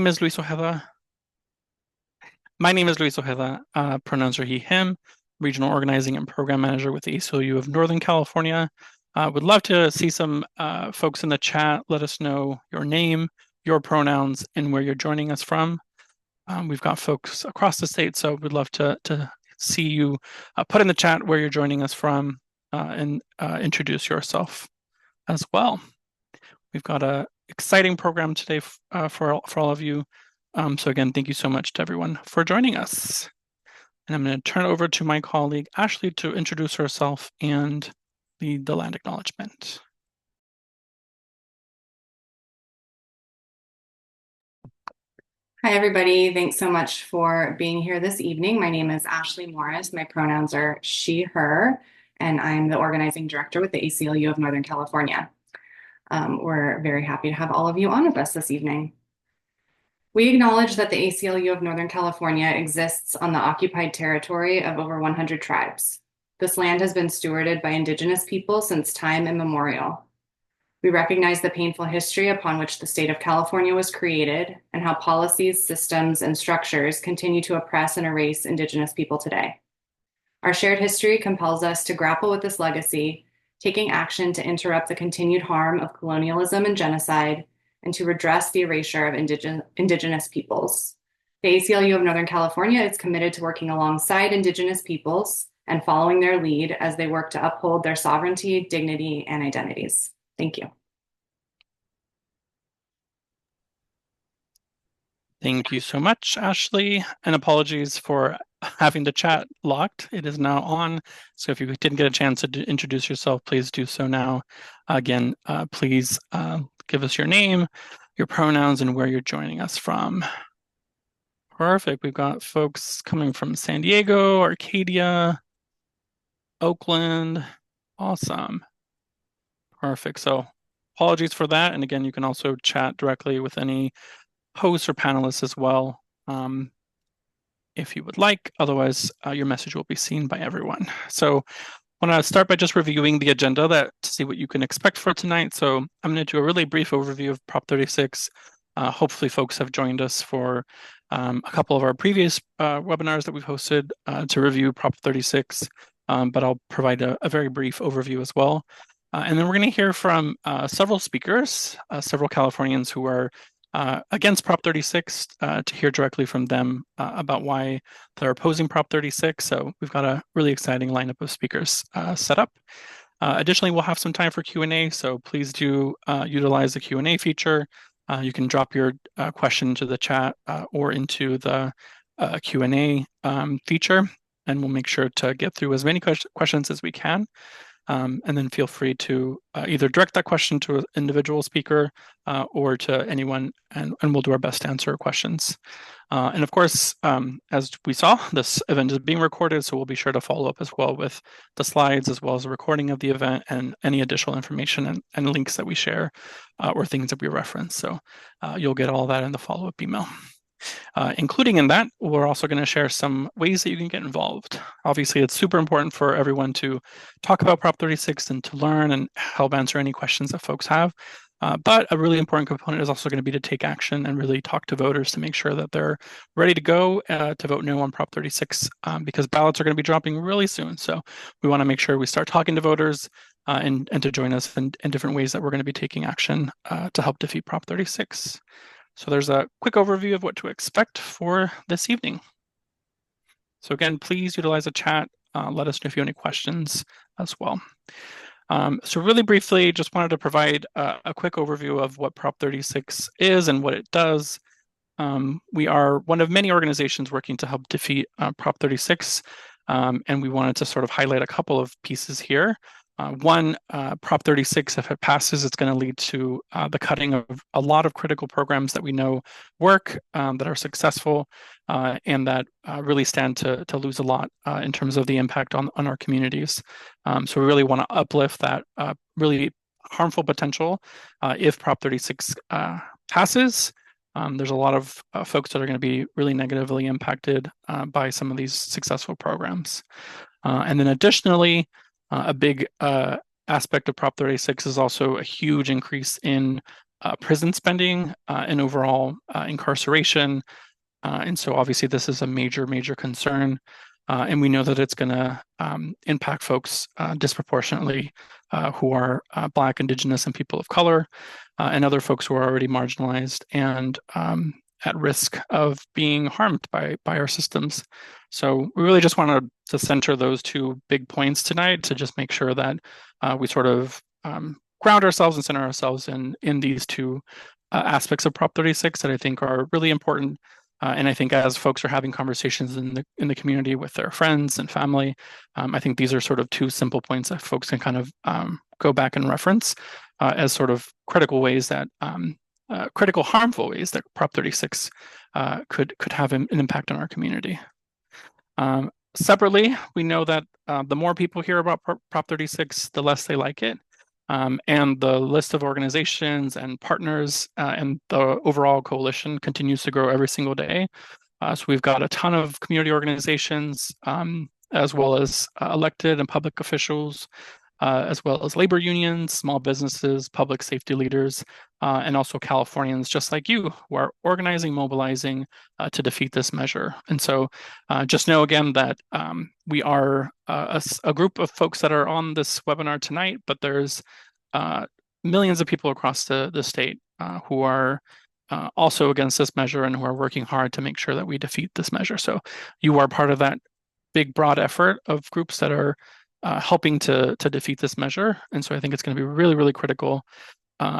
name is Luis Ojeda. Pronouns are he, him, Regional Organizing and Program Manager with the ACLU of Northern California. Would love to see some folks in the chat. Let us know your name, your pronouns, and where you're joining us from. We've got folks across the state, so we'd love to see you put in the chat where you're joining us from and introduce yourself as well. We've got an exciting program today for all of you. So again, thank you so much to everyone for joining us. And I'm going to turn it over to my colleague, Ashley, to introduce herself and lead the land acknowledgement. Hi, everybody. Thanks so much for being here this evening. My name is Ashley Morris. My pronouns are she, her, and I'm the organizing director with the ACLU of Northern California. We're very happy to have all of you on with us this evening. We acknowledge that the ACLU of Northern California exists on the occupied territory of over 100 tribes. This land has been stewarded by Indigenous people since time immemorial. We recognize the painful history upon which the state of California was created and how policies, systems, and structures continue to oppress and erase Indigenous people today. Our shared history compels us to grapple with this legacy, taking action to interrupt the continued harm of colonialism and genocide, and to redress the erasure of Indigenous peoples. The ACLU of Northern California is committed to working alongside Indigenous peoples and following their lead as they work to uphold their sovereignty, dignity, and identities. Thank you. Thank you so much, Ashley, and apologies for having the chat locked. It is now on, so if you didn't get a chance to introduce yourself, please do so now. Again, please give us your name, your pronouns, and where you're joining us from. Perfect. We've got folks coming from San Diego, Arcadia, Oakland. Awesome. Perfect. So apologies for that. And again, you can also chat directly with any hosts or panelists as well, if you would like. Otherwise, your message will be seen by everyone. So I want to start by just reviewing the agenda to see what you can expect for tonight. So I'm going to do a really brief overview of Prop 36. Hopefully folks have joined us for a couple of our previous webinars that we've hosted to review Prop 36, but I'll provide a very brief overview as well. And then we're going to hear from several speakers, several Californians who are against Prop 36 to hear directly from them about why they're opposing Prop 36. So we've got a really exciting lineup of speakers set up. Additionally, we'll have some time for Q&A, so please do utilize the Q&A feature. You can drop your question to the chat or into the Q&A feature, and we'll make sure to get through as many questions as we can. And then feel free to either direct that question to an individual speaker or to anyone, and we'll do our best to answer questions. And of course, as we saw, this event is being recorded, so we'll be sure to follow up as well with the slides, as well as a recording of the event and any additional information and links that we share or things that we reference. So you'll get all that in the follow-up email. Including in that, we're also going to share some ways that you can get involved. Obviously, it's super important for everyone to talk about Prop 36 and to learn and help answer any questions that folks have. But a really important component is also going to be to take action and really talk to voters to make sure that they're ready to go to vote no on Prop 36 because ballots are going to be dropping really soon. So we want to make sure we start talking to voters and to join us in different ways that we're going to be taking action to help defeat Prop 36. So there's a quick overview of what to expect for this evening. So again, please utilize the chat. Let us know if you have any questions as well. So really briefly, just wanted to provide a quick overview of what Prop 36 is and what it does. We are one of many organizations working to help defeat Prop 36, and we wanted to sort of highlight a couple of pieces here. One, Prop 36, if it passes, it's going to lead to the cutting of a lot of critical programs that we know work, that are successful, and that really stand to lose a lot in terms of the impact on our communities. So we really want to uplift that really harmful potential if Prop 36 passes. There's a lot of folks that are going to be really negatively impacted by some of these successful programs. And then additionally, a big aspect of Prop 36 is also a huge increase in prison spending and overall incarceration. And so obviously this is a major, major concern. And we know that it's going to impact folks disproportionately who are Black, Indigenous, and people of color, and other folks who are already marginalized and at risk of being harmed by our systems. So we really just wanted to center those two big points tonight to just make sure that we sort of ground ourselves and center ourselves in these two aspects of Prop 36 that I think are really important. And I think as folks are having conversations in the community with their friends and family, I think these are sort of two simple points that folks can kind of go back and reference as sort of critical ways that critical harmful ways that Prop 36 could have an impact on our community. Separately, we know that the more people hear about Prop 36, the less they like it. And the list of organizations and partners and the overall coalition continues to grow every single day. So we've got a ton of community organizations, as well as elected and public officials, as well as labor unions, small businesses, public safety leaders, and also Californians just like you who are organizing, mobilizing to defeat this measure. And so just know again that we are a group of folks that are on this webinar tonight, but there's millions of people across the state who are also against this measure and who are working hard to make sure that we defeat this measure. So you are part of that big, broad effort of groups that are helping to defeat this measure. And so I think it's going to be really, really critical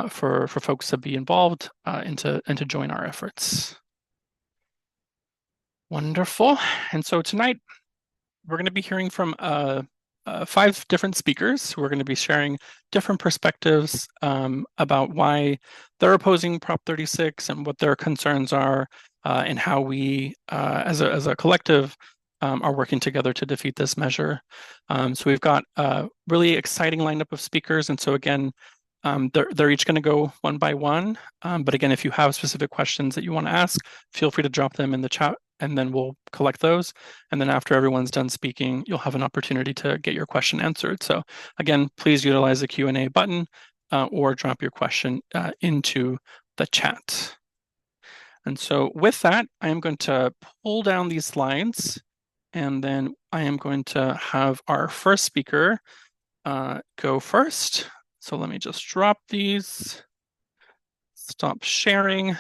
for folks to be involved and to join our efforts. Wonderful. And so tonight we're going to be hearing from 5 different speakers who are going to be sharing different perspectives about why they're opposing Prop 36 and what their concerns are and how we as a collective are working together to defeat this measure. So we've got a really exciting lineup of speakers. And so again, they're each going to go one by one. But again, if you have specific questions that you want to ask, feel free to drop them in the chat and then we'll collect those. And then after everyone's done speaking, you'll have an opportunity to get your question answered. So again, please utilize the Q&A button or drop your question into the chat. And so with that, I am going to pull down these slides. And then I am going to have our first speaker go first. So let me just drop these, stop sharing.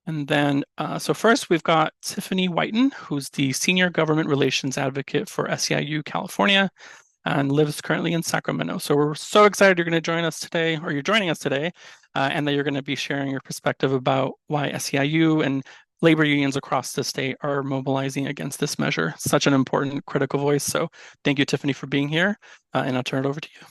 And then, so first we've got Tiffany Whiten, who's the Senior Government Relations Advocate for SEIU California and lives currently in Sacramento. So we're so excited you're going to join us today, or you're joining us today, and that you're going to be sharing your perspective about why SEIU and labor unions across the state are mobilizing against this measure. Such an important, critical voice. So thank you, Tiffany, for being here, and I'll turn it over to you.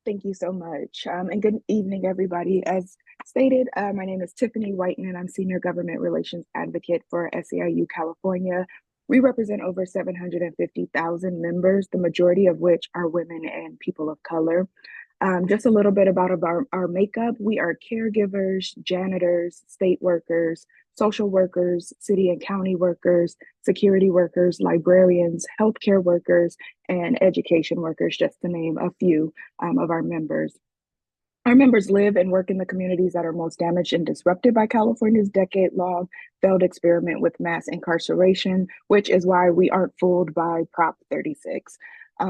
Thank you so much. And good evening, everybody. As stated, my name is Tiffany Whiten, and I'm Senior Government Relations Advocate for SEIU California. We represent over 750,000 members, the majority of which are women and people of color. Just a little bit about our makeup. We are caregivers, janitors, state workers, social workers, city and county workers, security workers, librarians, healthcare workers, and education workers, just to name a few of our members. Our members live and work in the communities that are most damaged and disrupted by California's decade-long failed experiment with mass incarceration, which is why we aren't fooled by Prop 36.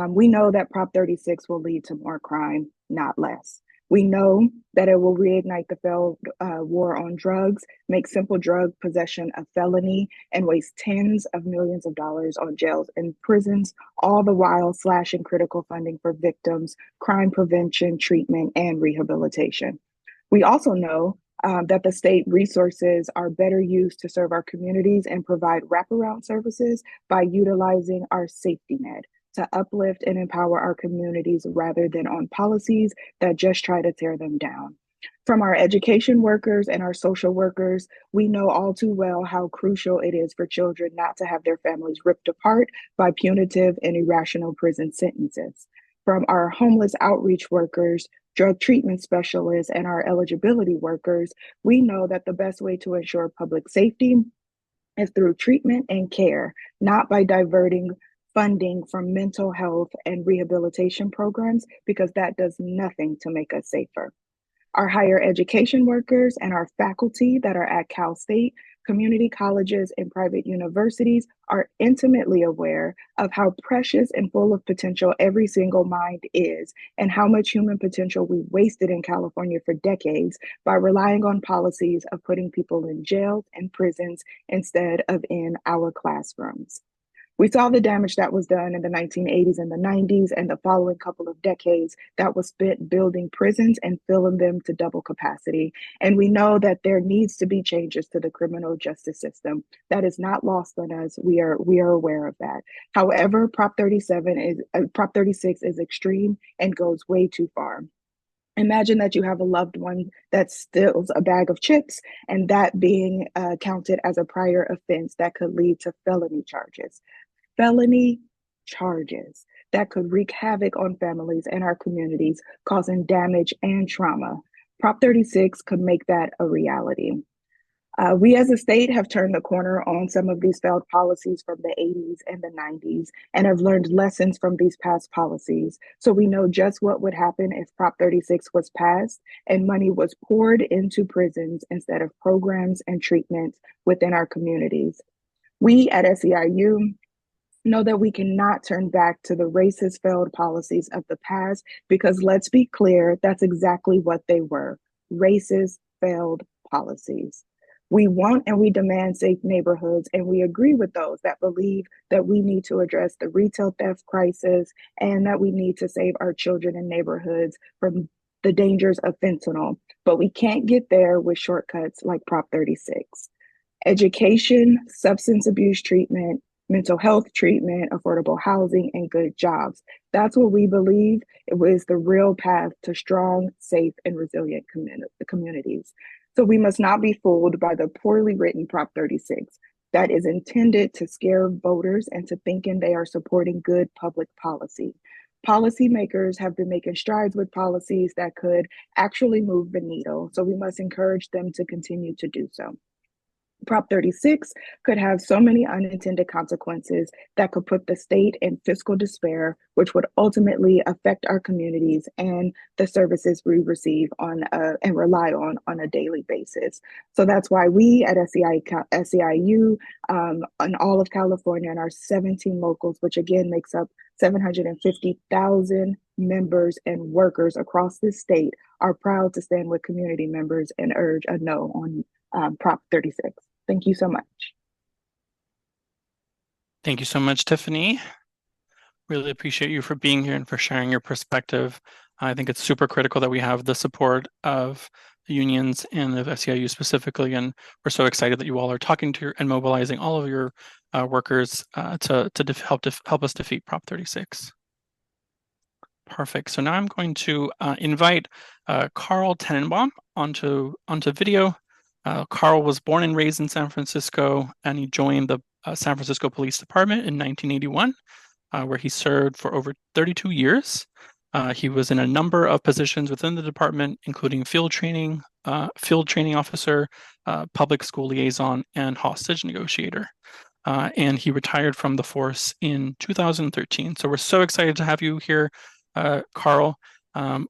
We know that Prop 36 will lead to more crime, not less. We know that it will reignite the failed war on drugs, make simple drug possession a felony, and waste tens of millions of dollars on jails and prisons, all the while slashing critical funding for victims, crime prevention, treatment, and rehabilitation. We also know that the state resources are better used to serve our communities and provide wraparound services by utilizing our safety net to uplift and empower our communities rather than on policies that just try to tear them down. From our education workers and our social workers, we know all too well how crucial it is for children not to have their families ripped apart by punitive and irrational prison sentences. From our homeless outreach workers, drug treatment specialists, and our eligibility workers, we know that the best way to ensure public safety is through treatment and care, not by diverting funding from mental health and rehabilitation programs, because that does nothing to make us safer. Our higher education workers and our faculty that are at Cal State, community colleges, and private universities are intimately aware of how precious and full of potential every single mind is, and how much human potential we wasted in California for decades by relying on policies of putting people in jails and prisons instead of in our classrooms. We saw the damage that was done in the 1980s and the 90s, and the following couple of decades that was spent building prisons and filling them to double capacity. And we know that there needs to be changes to the criminal justice system. That is not lost on us. We are aware of that. However, Prop 36 is extreme and goes way too far. Imagine that you have a loved one that steals a bag of chips, and that being counted as a prior offense that could lead to felony charges that could wreak havoc on families and our communities, causing damage and trauma. Prop 36 could make that a reality. We as a state have turned the corner on some of these failed policies from the 80s and the 90s and have learned lessons from these past policies. So we know just what would happen if Prop 36 was passed and money was poured into prisons instead of programs and treatments within our communities. We at SEIU know that we cannot turn back to the racist failed policies of the past, because let's be clear, that's exactly what they were: racist failed policies. We want and we demand safe neighborhoods, and we agree with those that believe that we need to address the retail theft crisis and that we need to save our children in neighborhoods from the dangers of fentanyl. But we can't get there with shortcuts like Prop 36. Education, substance abuse treatment, mental health treatment, affordable housing, and good jobs. That's what we believe it was the real path to strong, safe, and resilient communities. So we must not be fooled by the poorly written Prop 36 that is intended to scare voters into thinking they are supporting good public policy. Policymakers have been making strides with policies that could actually move the needle, so we must encourage them to continue to do so. Prop 36 could have so many unintended consequences that could put the state in fiscal despair, which would ultimately affect our communities and the services we receive on and rely on a daily basis. So that's why we at SEIU in all of California and our 17 locals, which again makes up 750,000 members and workers across the state, are proud to stand with community members and urge a no on Prop 36. Thank you so much. Thank you so much, Tiffany. Really appreciate you for being here and for sharing your perspective. I think it's super critical that we have the support of the unions and of SEIU specifically, and we're so excited that you all are talking to and mobilizing all of your workers to help us defeat Prop 36. Perfect. So now I'm going to invite Carl Tenenbaum onto video. Carl was born and raised in San Francisco, and he joined the San Francisco Police Department in 1981, where he served for over 32 years. He was in a number of positions within the department, including field training officer, public school liaison, and hostage negotiator. And he retired from the force in 2013. So we're so excited to have you here, Carl.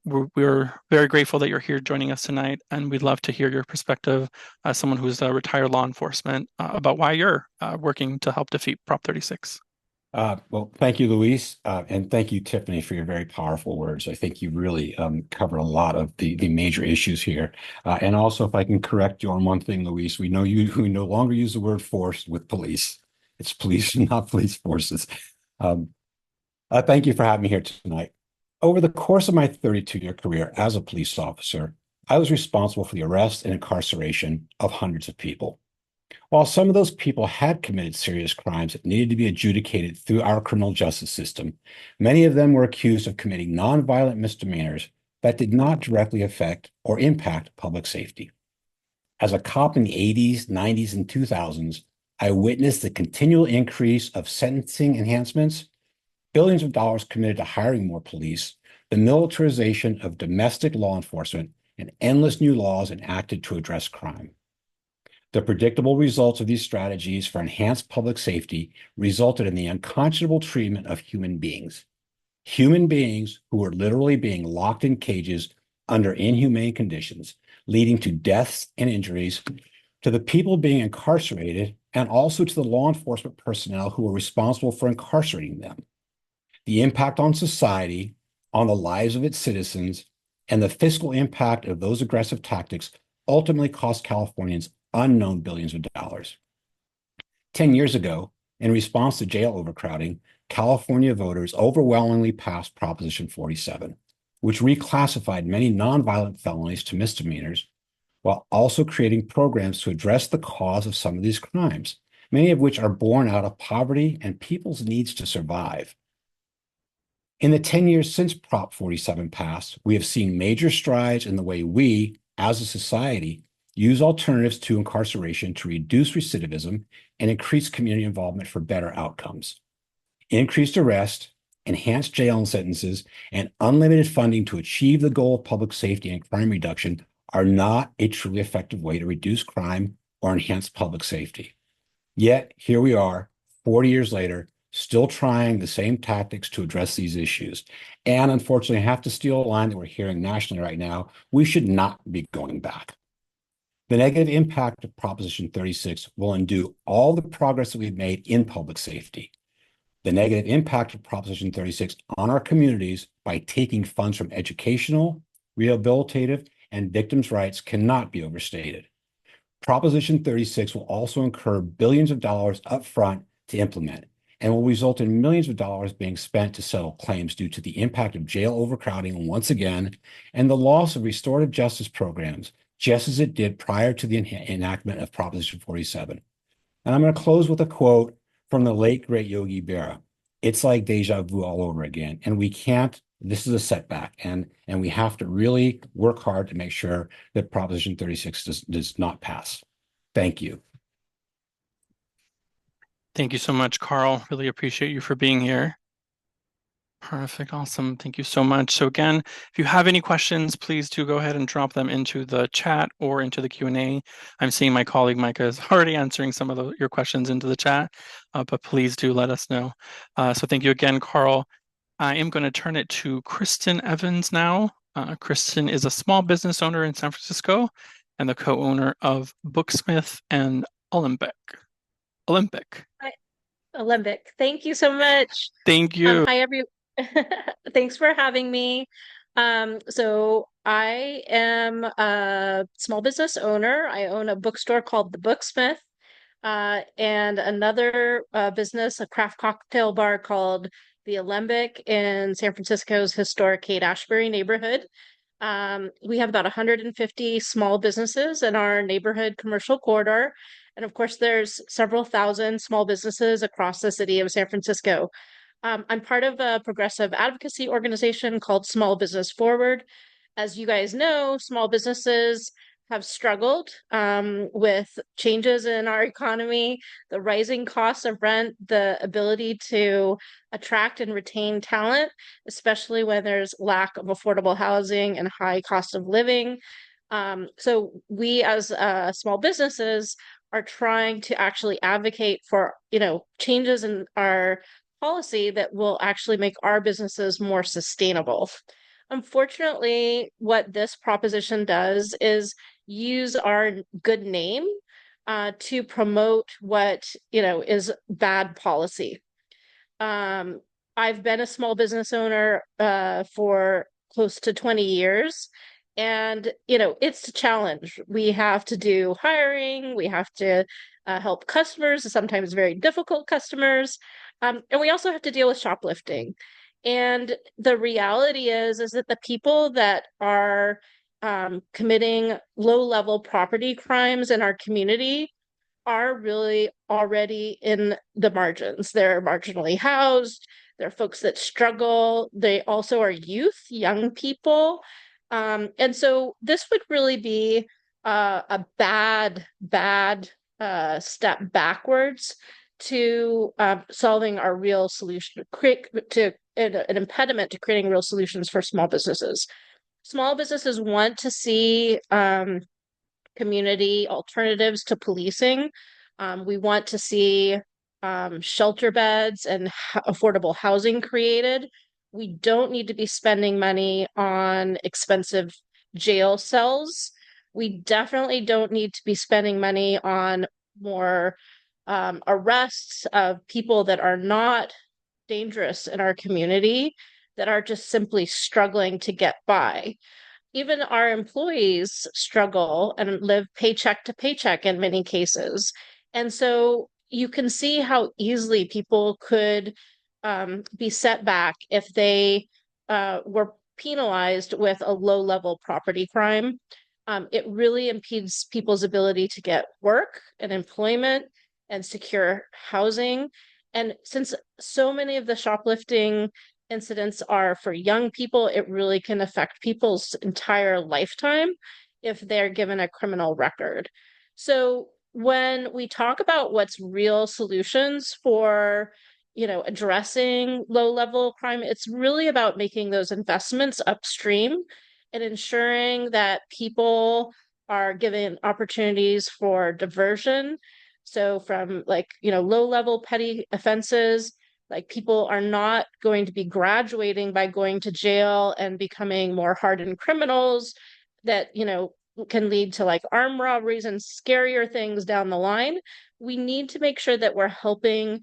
We're very grateful that you're here joining us tonight, and we'd love to hear your perspective as someone who's retired law enforcement about why you're working to help defeat Prop 36. Well, thank you, Luis, and thank you, Tiffany, for your very powerful words. I think you really covered a lot of the major issues here. And also, if I can correct you on one thing, Luis, we no longer use the word force with police. It's police, not police forces. Thank you for having me here tonight. Over the course of my 32-year career as a police officer, I was responsible for the arrest and incarceration of hundreds of people. While some of those people had committed serious crimes that needed to be adjudicated through our criminal justice system, many of them were accused of committing nonviolent misdemeanors that did not directly affect or impact public safety. As a cop in the 80s, 90s, and 2000s, I witnessed the continual increase of sentencing enhancements, billions of dollars committed to hiring more police, the militarization of domestic law enforcement, and endless new laws enacted to address crime. The predictable results of these strategies for enhanced public safety resulted in the unconscionable treatment of human beings who were literally being locked in cages under inhumane conditions, leading to deaths and injuries, to the people being incarcerated, and also to the law enforcement personnel who are responsible for incarcerating them. The impact on society, on the lives of its citizens, and the fiscal impact of those aggressive tactics ultimately cost Californians unknown billions of dollars. 10 years ago, in response to jail overcrowding, California voters overwhelmingly passed Proposition 47, which reclassified many nonviolent felonies to misdemeanors, while also creating programs to address the cause of some of these crimes, many of which are born out of poverty and people's needs to survive. In the 10 years since Prop 47 passed, we have seen major strides in the way we, as a society, use alternatives to incarceration to reduce recidivism and increase community involvement for better outcomes. Increased arrest, enhanced jail sentences, and unlimited funding to achieve the goal of public safety and crime reduction are not a truly effective way to reduce crime or enhance public safety. Yet, here we are, 40 years later, still trying the same tactics to address these issues. And unfortunately, I have to steal a line that we're hearing nationally right now. We should not be going back. The negative impact of Proposition 36 will undo all the progress that we've made in public safety. The negative impact of Proposition 36 on our communities by taking funds from educational, rehabilitative, and victims' rights cannot be overstated. Proposition 36 will also incur billions of dollars upfront to implement and will result in millions of dollars being spent to settle claims due to the impact of jail overcrowding once again and the loss of restorative justice programs, just as it did prior to the enactment of Proposition 47. And I'm going to close with a quote from the late, great Yogi Berra. It's like deja vu all over again. And we can't, this is a setback. And we have to really work hard to make sure that Proposition 36 does not pass. Thank you. Thank you so much, Carl. Really appreciate you for being here. Perfect. Awesome. Thank you so much. So again, if you have any questions, please do go ahead and drop them into the chat or into the Q&A. I'm seeing my colleague Micah is already answering some of your questions into the chat, but please do let us know. So thank you again, Carl. I am going to turn it to Kristen Evans now. Kristen is a small business owner in San Francisco and the co-owner of Booksmith and Olympic. Thank you so much. Thank you. Hi, thanks for having me. So I am a small business owner. I own a bookstore called The Booksmith, and another business, a craft cocktail bar called The Alembic in San Francisco's historic Haight-Ashbury neighborhood. We have about 150 small businesses in our neighborhood commercial corridor. And of course, there's several thousand small businesses across the city of San Francisco. I'm part of a progressive advocacy organization called Small Business Forward. As you guys know, small businesses have struggled with changes in our economy, the rising costs of rent, the ability to attract and retain talent, especially when there's lack of affordable housing and high cost of living. So we as small businesses are trying to actually advocate for, changes in our policy that will actually make our businesses more sustainable. Unfortunately, what this proposition does is use our good name to promote what, is bad policy. I've been a small business owner for close to 20 years. And, it's a challenge. We have to do hiring. We have to help customers, sometimes very difficult customers. And we also have to deal with shoplifting. And the reality is that the people that are committing low-level property crimes in our community are really already in the margins. They're marginally housed. They're folks that struggle. They also are youth, young people. And so this would really be a bad step backwards to solving our real solution, an impediment to creating real solutions for small businesses. Small businesses want to see community alternatives to policing. We want to see shelter beds and affordable housing created. We don't need to be spending money on expensive jail cells. We definitely don't need to be spending money on more arrests of people that are not dangerous in our community, that are just simply struggling to get by. Even our employees struggle and live paycheck to paycheck in many cases. And so you can see how easily people could be set back if they were penalized with a low-level property crime. It really impedes people's ability to get work and employment and secure housing. And since so many of the shoplifting incidents are for young people, it really can affect people's entire lifetime if they're given a criminal record. So when we talk about what's real solutions for, addressing low-level crime, it's really about making those investments upstream and ensuring that people are given opportunities for diversion. So from low-level petty offenses, like people are not going to be graduating by going to jail and becoming more hardened criminals that, can lead to like armed robberies and scarier things down the line. We need to make sure that we're helping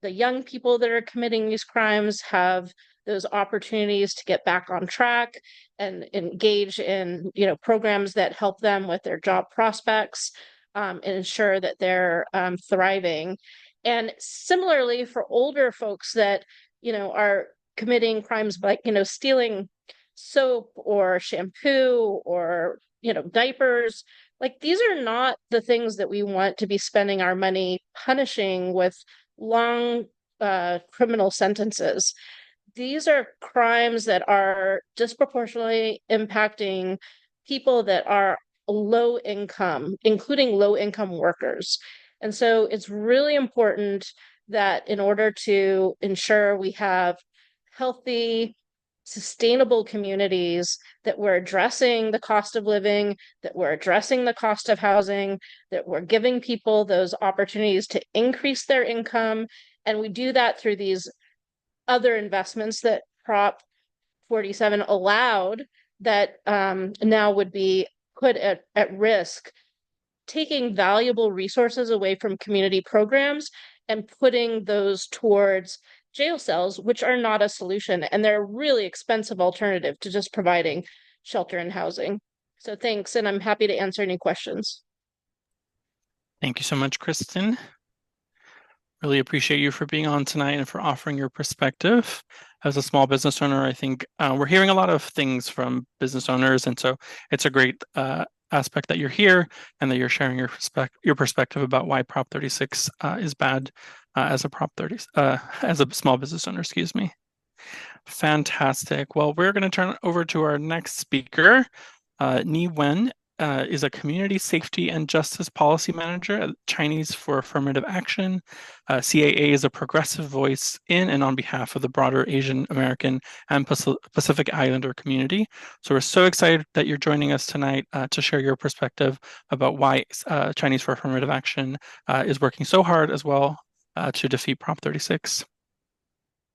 the young people that are committing these crimes have those opportunities to get back on track and engage in, programs that help them with their job prospects, and ensure that they're thriving. And similarly, for older folks that, are committing crimes like, stealing soap or shampoo or, diapers, like these are not the things that we want to be spending our money punishing with long criminal sentences. These are crimes that are disproportionately impacting people that are low income, including low income workers. And so it's really important that in order to ensure we have healthy, sustainable communities, that we're addressing the cost of living, that we're addressing the cost of housing, that we're giving people those opportunities to increase their income. And we do that through these other investments that Prop 47 allowed that now would be put at risk, taking valuable resources away from community programs and putting those towards jail cells, which are not a solution. And they're a really expensive alternative to just providing shelter and housing. So thanks, and I'm happy to answer any questions. Thank you so much, Kristen. Really appreciate you for being on tonight and for offering your perspective. As a small business owner, I think we're hearing a lot of things from business owners, and so it's a great aspect that you're here and that you're sharing your perspective about why Prop 36 is bad as a small business owner. Excuse me. Fantastic. Well, we're going to turn it over to our next speaker. Ni Wen is a community safety and justice policy manager at Chinese for Affirmative Action. CAA is a progressive voice in and on behalf of the broader Asian American and Pacific Islander community. So we're so excited that you're joining us tonight to share your perspective about why Chinese for Affirmative Action is working so hard as well to defeat Prop 36.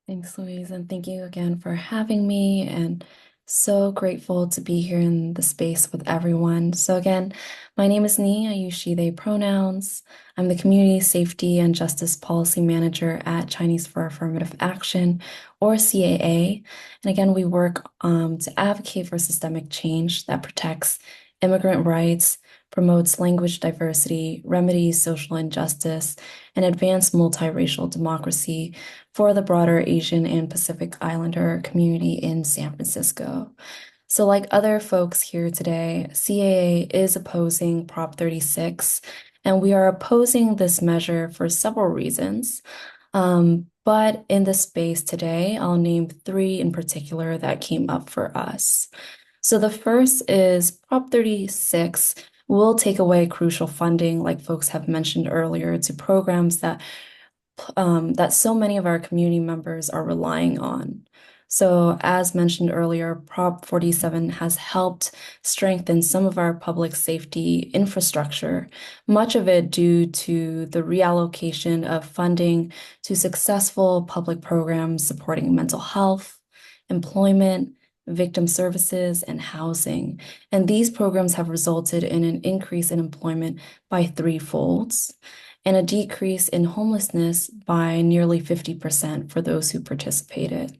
Thanks, Louise, and thank you again for having me, and so grateful to be here in the space with everyone. So again, my name is Ni. I use she, they pronouns. I'm the Community Safety and Justice Policy Manager at Chinese for Affirmative Action, or CAA. And again, we work to advocate for systemic change that protects immigrant rights, promotes language diversity, remedies social injustice, and advance multiracial democracy for the broader Asian and Pacific Islander community in San Francisco. So like other folks here today, CAA is opposing Prop 36, and we are opposing this measure for several reasons. But in this space today, I'll name 3 in particular that came up for us. So the first is Prop 36 will take away crucial funding, like folks have mentioned earlier, to programs that so many of our community members are relying on. So as mentioned earlier, Prop 47 has helped strengthen some of our public safety infrastructure, much of it due to the reallocation of funding to successful public programs supporting mental health, employment, victim services, and housing. And these programs have resulted in an increase in employment by threefolds and a decrease in homelessness by nearly 50% for those who participated.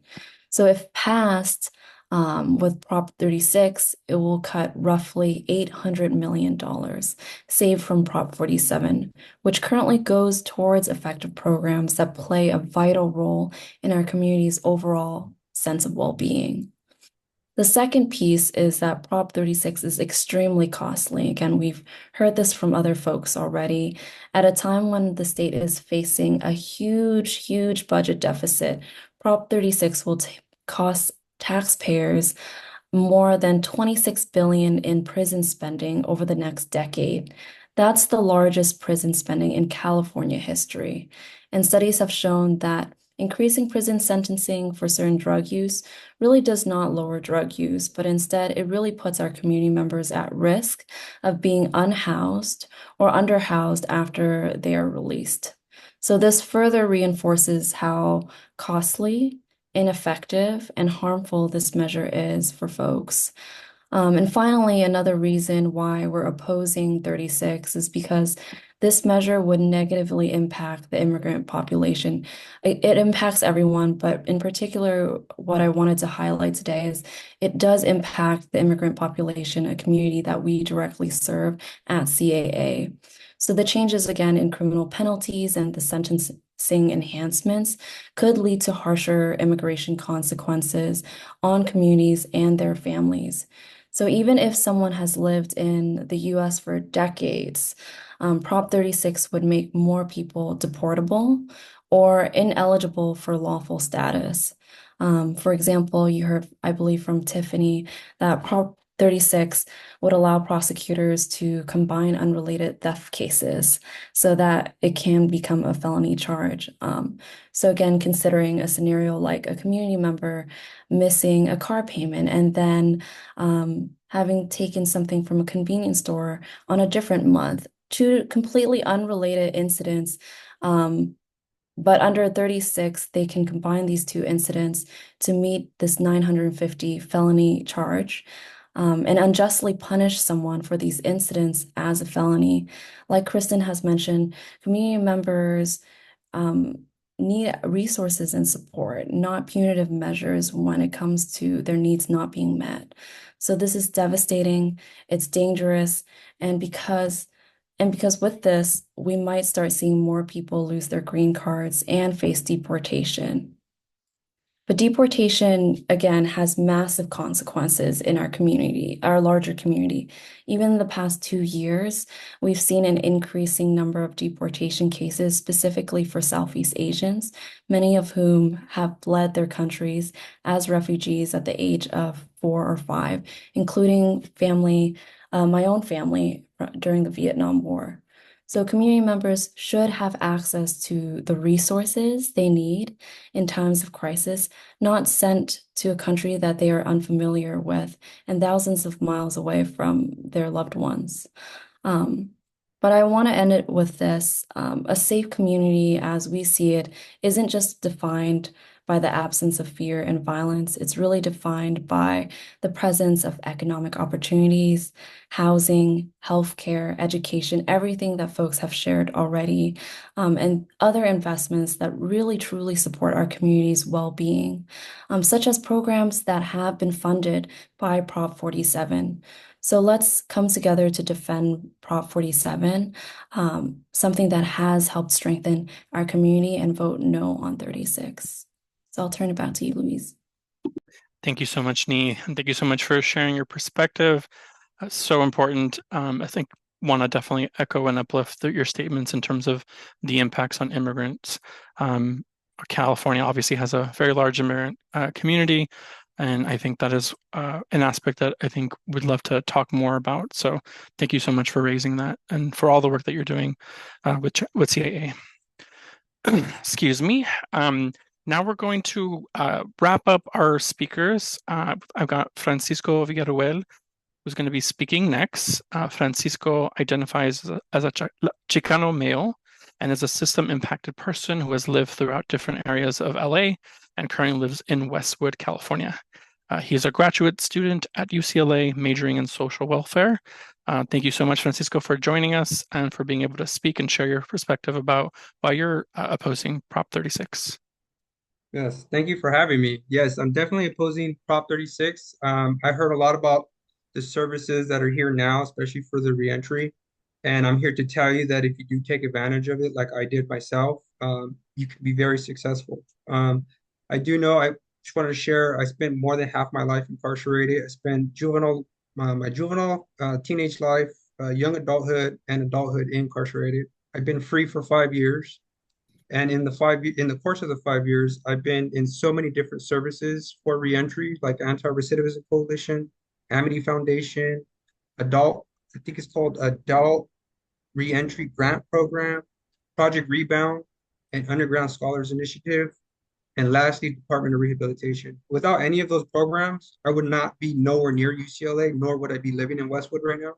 So if passed, with Prop 36, it will cut roughly $800 million saved from Prop 47, which currently goes towards effective programs that play a vital role in our community's overall sense of well-being. The second piece is that Prop 36 is extremely costly. Again, we've heard this from other folks already. At a time when the state is facing a huge budget deficit, Prop 36 will cost taxpayers more than $26 billion in prison spending over the next decade. That's the largest prison spending in California history. And studies have shown that increasing prison sentencing for certain drug use really does not lower drug use, but instead it really puts our community members at risk of being unhoused or underhoused after they are released. So this further reinforces how costly, ineffective, and harmful this measure is for folks. And finally, another reason why we're opposing 36 is because this measure would negatively impact the immigrant population. It impacts everyone, but in particular, what I wanted to highlight today is it does impact the immigrant population, a community that we directly serve at CAA. So the changes, again, in criminal penalties and the sentencing enhancements could lead to harsher immigration consequences on communities and their families. So even if someone has lived in the US for decades, Prop 36 would make more people deportable or ineligible for lawful status. For example, you heard, I believe, from Tiffany that Prop 36 would allow prosecutors to combine unrelated theft cases so that it can become a felony charge. So again, considering a scenario like a community member missing a car payment and then having taken something from a convenience store on a different month, two completely unrelated incidents. But under 36, they can combine these two incidents to meet this 950 felony charge. And unjustly punish someone for these incidents as a felony. Like Kristen has mentioned, community members need resources and support, not punitive measures when it comes to their needs not being met. So this is devastating, it's dangerous, and because with this, we might start seeing more people lose their green cards and face deportation. But deportation, again, has massive consequences in our community, our larger community. Even in the past 2 years, we've seen an increasing number of deportation cases, specifically for Southeast Asians, many of whom have fled their countries as refugees at the age of 4 or 5, including my own family during the Vietnam War. So community members should have access to the resources they need in times of crisis, not sent to a country that they are unfamiliar with and thousands of miles away from their loved ones. But I want to end it with this. A safe community, as we see it, isn't just defined by the absence of fear and violence. It's really defined by the presence of economic opportunities, housing, healthcare, education, everything that folks have shared already, and other investments that really truly support our community's well-being, such as programs that have been funded by Prop 47. So let's come together to defend Prop 47, something that has helped strengthen our community, and vote no on 36. So I'll turn it back to you, Louise. Thank you so much, Nee, and thank you so much for sharing your perspective. So important. I think want to definitely echo and uplift your statements in terms of the impacts on immigrants. California obviously has a very large immigrant community, and I think that is an aspect that I think we'd love to talk more about. So thank you so much for raising that and for all the work that you're doing with CAA. Excuse me. Now we're going to wrap up our speakers. I've got Francisco Villaruel, who's going to be speaking next. Francisco identifies as a Chicano male and is a system-impacted person who has lived throughout different areas of LA and currently lives in Westwood, California. He's a graduate student at UCLA majoring in social welfare. Thank you so much, Francisco, for joining us and for being able to speak and share your perspective about why you're opposing Prop 36. Yes, thank you for having me. Yes, I'm definitely opposing Prop 36. I heard a lot about the services that are here now, especially for the reentry. And I'm here to tell you that if you do take advantage of it, like I did myself, you can be very successful. I do know, I just wanted to share, I spent more than half my life incarcerated. I spent my juvenile, teenage life, young adulthood, and adulthood incarcerated. I've been free for 5 years. And in the course of the 5 years, I've been in so many different services for reentry, like Anti-Recidivism Coalition, Amity Foundation, I think it's called Adult Reentry Grant Program, Project Rebound, and Underground Scholars Initiative, and lastly, Department of Rehabilitation. Without any of those programs, I would not be nowhere near UCLA, nor would I be living in Westwood right now.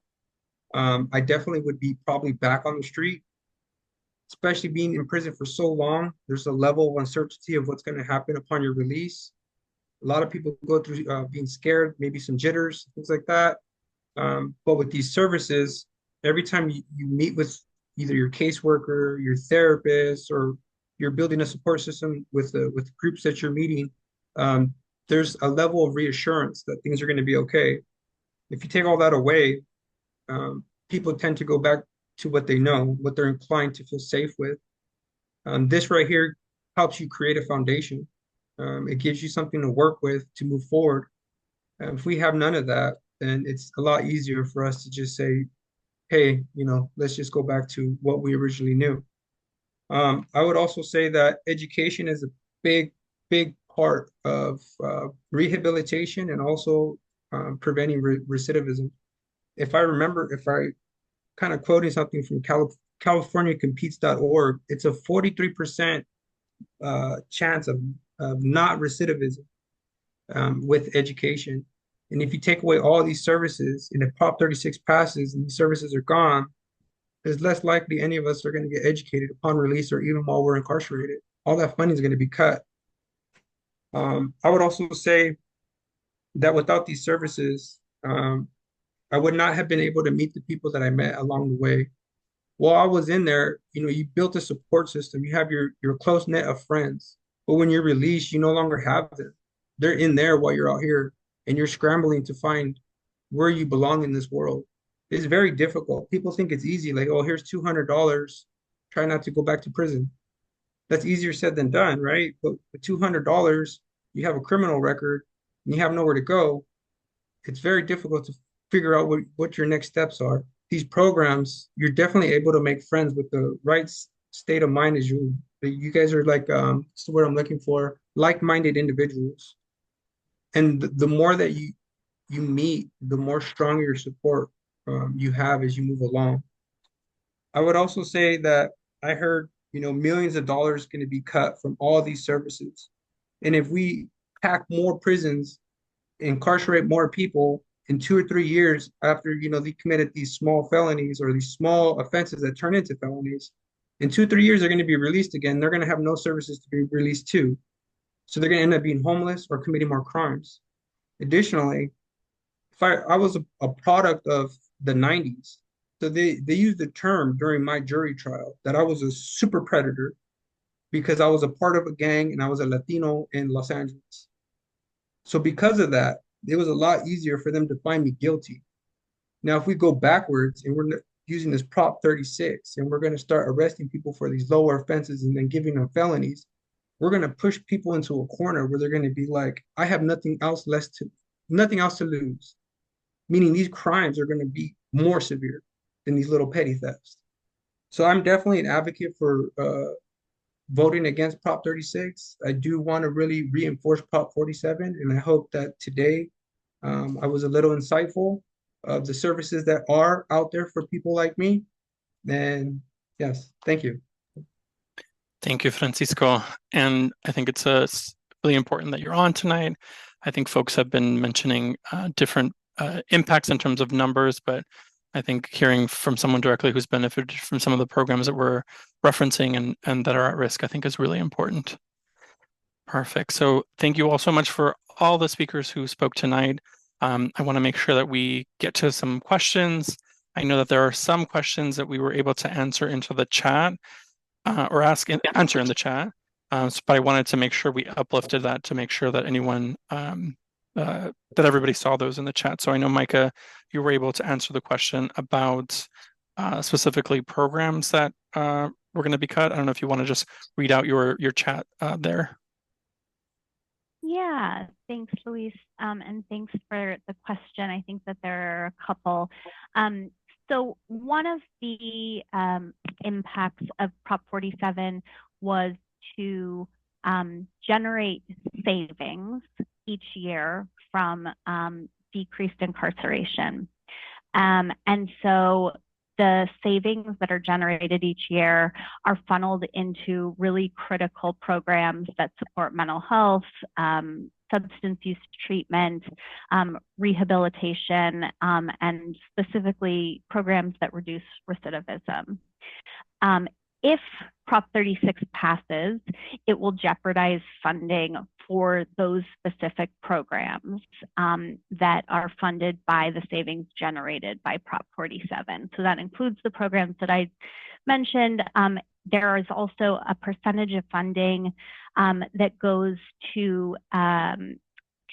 I definitely would be probably back on the street, especially being in prison for so long. There's a level of uncertainty of what's going to happen upon your release. A lot of people go through being scared, maybe some jitters, things like that. But with these services, every time you meet with either your caseworker, your therapist, or you're building a support system with the groups that you're meeting, there's a level of reassurance that things are going to be okay. If you take all that away, people tend to go back to what they know, what they're inclined to feel safe with. This right here helps you create a foundation. It gives you something to work with to move forward. If we have none of that, then it's a lot easier for us to just say, hey, let's just go back to what we originally knew. I would also say that education is a big, big part of rehabilitation and also preventing recidivism. If I kind of quoting something from CaliforniaCompetes.org, it's a 43% chance of not recidivism with education. And if you take away all these services and if Prop 36 passes and these services are gone, it's less likely any of us are going to get educated upon release or even while we're incarcerated. All that funding is going to be cut. I would also say that without these services, I would not have been able to meet the people that I met along the way. While I was in there, you built a support system. You have your close net of friends. But when you're released, you no longer have them. They're in there while you're out here, and you're scrambling to find where you belong in this world. It's very difficult. People think it's easy, like, oh, here's $200. Try not to go back to prison. That's easier said than done, right? But with $200, you have a criminal record, and you have nowhere to go. It's very difficult to figure out what your next steps are. These programs, you're definitely able to make friends with the right state of mind as you. You guys are like, that's the word I'm looking for, like-minded individuals. And the more that you meet, the more stronger your support you have as you move along. I would also say that I heard, millions of dollars going to be cut from all these services. And if we pack more prisons, incarcerate more people in 2 or 3 years after, they committed these small felonies or these small offenses that turn into felonies, in 2 or 3 years, they're going to be released again. They're going to have no services to be released to. So they're going to end up being homeless or committing more crimes. Additionally, if I was a product of the 90s. So they used the term during my jury trial that I was a super predator because I was a part of a gang and I was a Latino in Los Angeles. So because of that, it was a lot easier for them to find me guilty. Now, if we go backwards and we're using this Prop 36 and we're going to start arresting people for these lower offenses and then giving them felonies, we're going to push people into a corner where they're going to be like, I have nothing else to lose. Meaning these crimes are going to be more severe than these little petty thefts. So I'm definitely an advocate for voting against Prop 36. I do want to really reinforce Prop 47, and I hope that today I was a little insightful of the services that are out there for people like me. And yes, thank you. Thank you, Francisco. And I think it's really important that you're on tonight. I think folks have been mentioning different impacts in terms of numbers, but I think hearing from someone directly who's benefited from some of the programs that we're referencing and that are at risk, I think is really important. Perfect. So thank you all so much for all the speakers who spoke tonight. I want to make sure that we get to some questions. I know that there are some questions that we were able to answer into the chat or answer in the chat. But I wanted to make sure we uplifted that to make sure that anyone that everybody saw those in the chat. So I know, Micah, you were able to answer the question about specifically programs that were going to be cut. I don't know if you want to just read out your chat there. Yeah, thanks, Luis. And thanks for the question. I think that there are a couple. So one of the impacts of Prop 47 was to generate savings each year from decreased incarceration. And so the savings that are generated each year are funneled into really critical programs that support mental health, substance use treatment, rehabilitation, and specifically programs that reduce recidivism. If Prop 36 passes, it will jeopardize funding for those specific programs that are funded by the savings generated by Prop 47. So that includes the programs that I mentioned. There is also a percentage of funding that goes to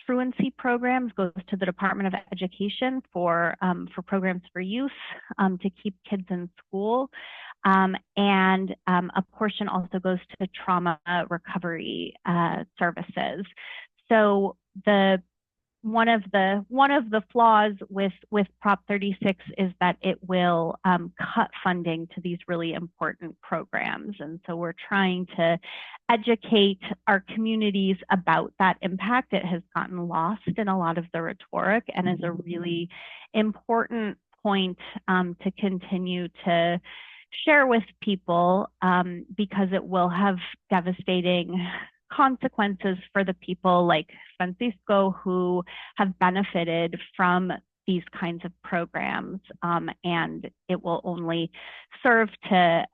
truancy programs, goes to the Department of Education for programs for youth to keep kids in school. And a portion also goes to trauma recovery services. So one of the flaws with Prop 36 is that it will cut funding to these really important programs. And so we're trying to educate our communities about that impact. It has gotten lost in a lot of the rhetoric and is a really important point to continue to share with people because it will have devastating consequences for the people like Francisco who have benefited from these kinds of programs, and it will only serve to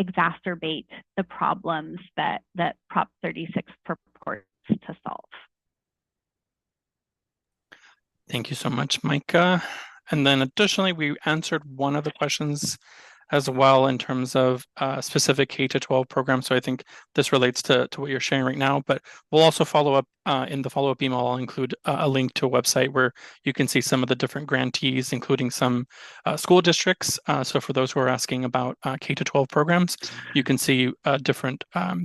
exacerbate the problems that Prop 36 purports to solve. Thank you so much, Micah. And then additionally, we answered one of the questions as well in terms of specific K-12 programs. So I think this relates to what you're sharing right now, but we'll also follow up in the follow-up email. I'll include a link to a website where you can see some of the different grantees, including some school districts. So for those who are asking about K-12 programs, you can see different you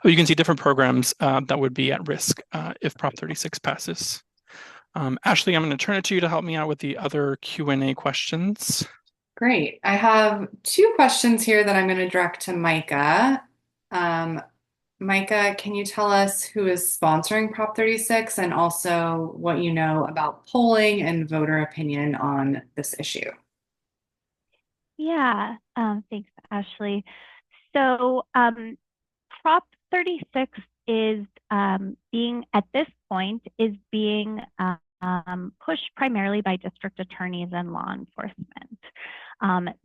can see different programs that would be at risk if Prop 36 passes. Ashley, I'm going to turn it to you to help me out with the other Q&A questions. Great. I have two questions here that I'm going to direct to Micah. Micah, can you tell us who is sponsoring Prop 36 and also what you know about polling and voter opinion on this issue? Yeah, thanks, Ashley. So Prop 36 is being, at this point, is being pushed primarily by district attorneys and law enforcement.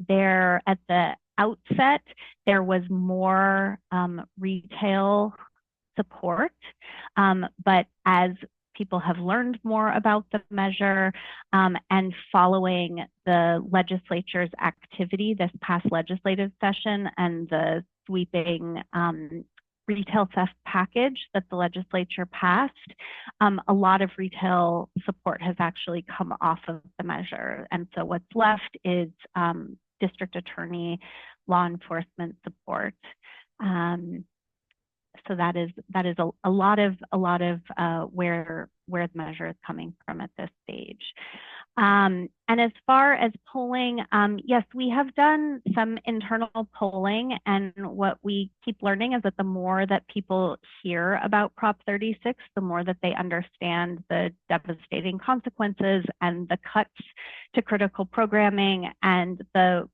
There, at the outset, there was more retail support, but as people have learned more about the measure and following the legislature's activity this past legislative session and the sweeping retail theft package that the legislature passed, a lot of retail support has actually come off of the measure. And so what's left is district attorney, law enforcement support. So that is a lot of where the measure is coming from at this stage. And as far as polling, yes, we have done some internal polling, and what we keep learning is that the more that people hear about Prop 36, the more that they understand the devastating consequences and the cuts to critical programming and the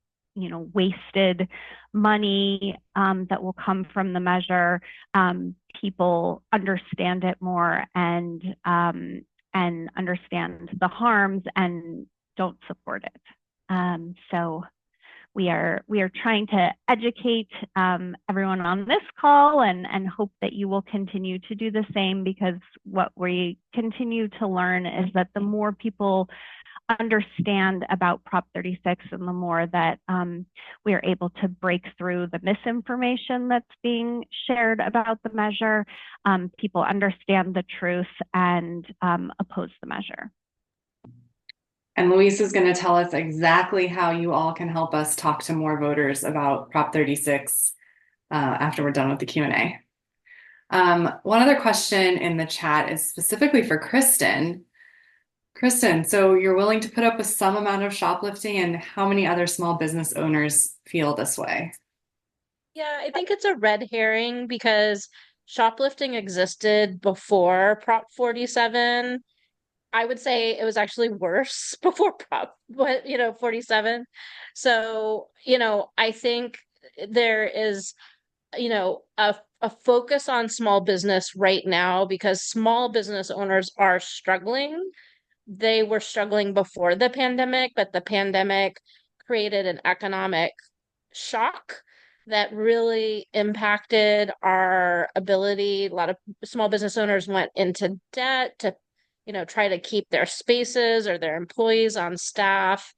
wasted money that will come from the measure. People understand it more and understand the harms and don't support it. So we are trying to educate everyone on this call and hope that you will continue to do the same, because what we continue to learn is that the more people understand about Prop 36 and the more that we are able to break through the misinformation that's being shared about the measure, people understand the truth and oppose the measure. And Luis is going to tell us exactly how you all can help us talk to more voters about Prop 36 after we're done with the Q&A. One other question in the chat is specifically for Kristen. Kristen, so you're willing to put up with some amount of shoplifting, and how many other small business owners feel this way? Yeah, I think it's a red herring because shoplifting existed before Prop 47. I would say it was actually worse before Prop, 47. So, I think there is, a focus on small business right now because small business owners are struggling. They were struggling before the pandemic, but the pandemic created an economic shock that really impacted our ability. A lot of small business owners went into debt to, try to keep their spaces or their employees on staff.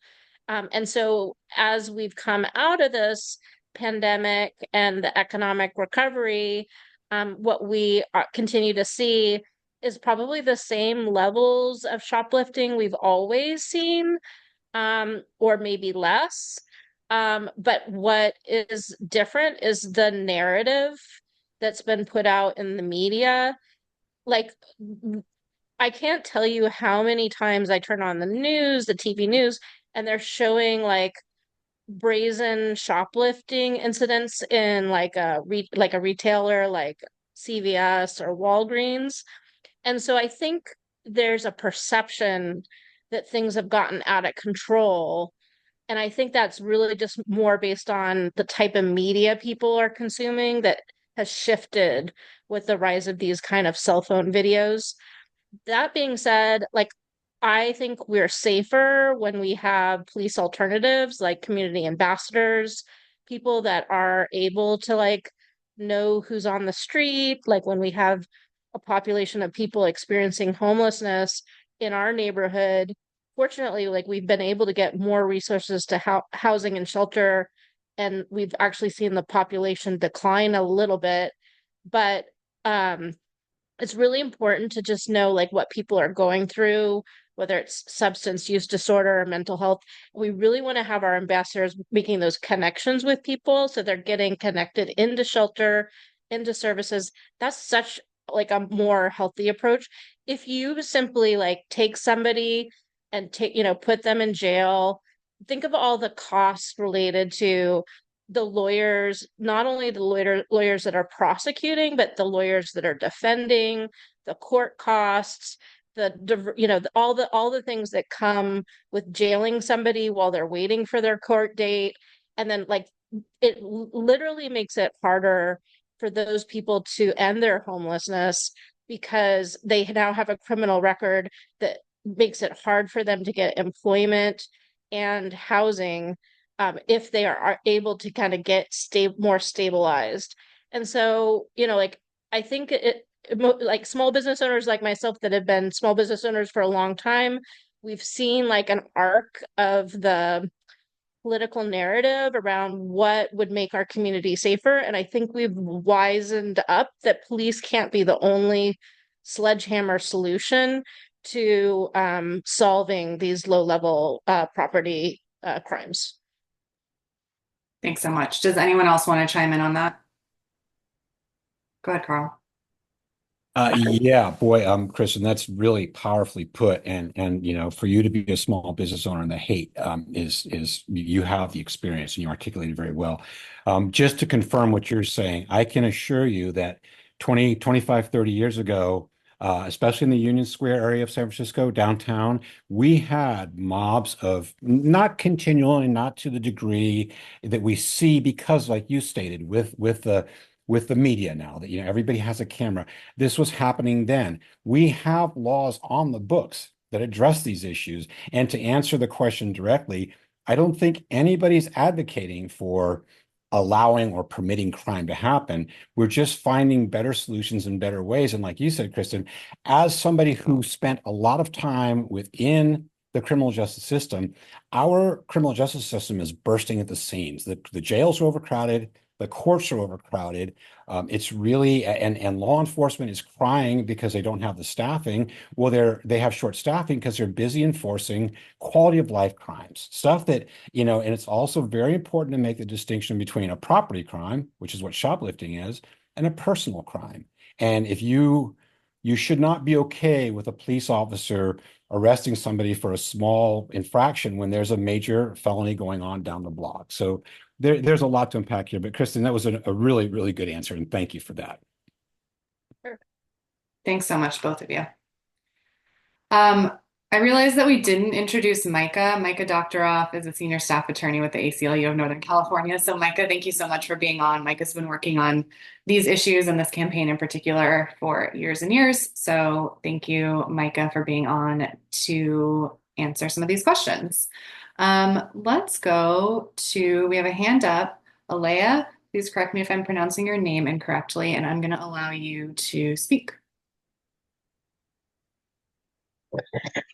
And so as we've come out of this pandemic and the economic recovery, what we continue to see is probably the same levels of shoplifting we've always seen, or maybe less. But what is different is the narrative that's been put out in the media. Like, I can't tell you how many times I turn on the news, the TV news, and they're showing like brazen shoplifting incidents in like a retailer like CVS or Walgreens. And so I think there's a perception that things have gotten out of control. And I think that's really just more based on the type of media people are consuming that has shifted with the rise of these kind of cell phone videos. That being said, like, I think we're safer when we have police alternatives like community ambassadors, people that are able to like know who's on the street, like when we have a population of people experiencing homelessness in our neighborhood. Fortunately, like we've been able to get more resources to housing and shelter, and we've actually seen the population decline a little bit. But it's really important to just know like what people are going through, whether it's substance use disorder or mental health. We really want to have our ambassadors making those connections with people so they're getting connected into shelter, into services. That's such like a more healthy approach. If you simply like take somebody and put them in jail, think of all the costs related to the lawyers, not only the lawyers that are prosecuting, but the lawyers that are defending, the court costs, all the things that come with jailing somebody while they're waiting for their court date. And then like it literally makes it harder for those people to end their homelessness because they now have a criminal record that makes it hard for them to get employment and housing if they are able to kind of get more stabilized. And so, like, I think like small business owners like myself that have been small business owners for a long time, we've seen like an arc of the political narrative around what would make our community safer. And I think we've wisened up that police can't be the only sledgehammer solution to solving these low-level property crimes. Thanks so much. Does anyone else want to chime in on that? Go ahead, Carl. Yeah, boy, Kristen, that's really powerfully put. And for you to be a small business owner and the hate is you have the experience and you articulate it very well. Just to confirm what you're saying, I can assure you that 20, 25, 30 years ago, especially in the Union Square area of San Francisco, downtown, we had mobs of not continual and not to the degree that we see because, like you stated, with the media now that everybody has a camera. This was happening then. We have laws on the books that address these issues. And to answer the question directly, I don't think anybody's advocating for allowing or permitting crime to happen. We're just finding better solutions and better ways. And like you said, Kristen, as somebody who spent a lot of time within the criminal justice system, our criminal justice system is bursting at the seams. The jails are overcrowded. The courts are overcrowded. It's really, and law enforcement is crying because they don't have the staffing. Well, they have short staffing because they're busy enforcing quality of life crimes, stuff that, and it's also very important to make the distinction between a property crime, which is what shoplifting is, and a personal crime. And if you should not be okay with a police officer arresting somebody for a small infraction when there's a major felony going on down the block. So there's a lot to unpack here, but Kristen, that was a really, really good answer, and thank you for that. Thanks so much, both of you. I realized that we didn't introduce Micah. Micah Doctoroff is a senior staff attorney with the ACLU of Northern California. So Micah, thank you so much for being on. Micah's been working on these issues and this campaign in particular for years and years. So thank you, Micah, for being on to answer some of these questions. Let's go to, we have a hand up. Alea, please correct me if I'm pronouncing your name incorrectly, and I'm going to allow you to speak.